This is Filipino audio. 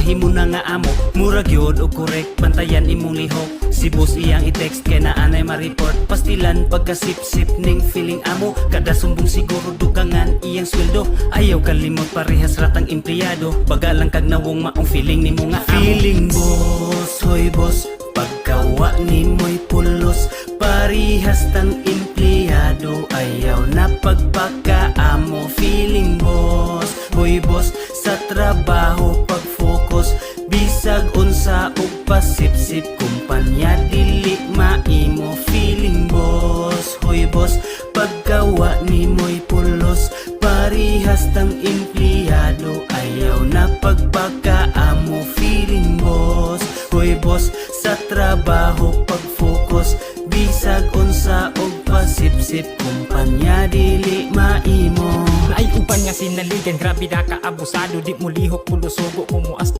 mahimo na nga amo. Murag yun o correct, bantayan imong lihok. Si boss iyang i-text kay na anay ma-report. Pastilan pagkasip-sip ning feeling amo. Kada sumbong siguro dugangan iyang sweldo. Ayaw kalimot parehas ratang empleyado. Baga lang kag nawong maong feeling nimo nga amo. Feeling boss, hoy boss, pagkawa ni mo'y pulos. Parihas tang empleyado, ayaw na pagpakaamo. Feeling boss, hoy boss, sa trabaho pag-focus. Bisag unsa og pasip-sip, kumpanya dili maimo. Feeling boss, hoy boss, pagkawa ni mo'y pulos. Parihas tang empleyado, ayaw na pagpakaamo. Feeling boss, hoy boss, sa trabaho pag-focus. Bisag unsa og pasip-sip, kumpanya dili maimo. Ay uban nga sinaligan, grabe na ka abusado. Di mo lihok pulo sugo kumuas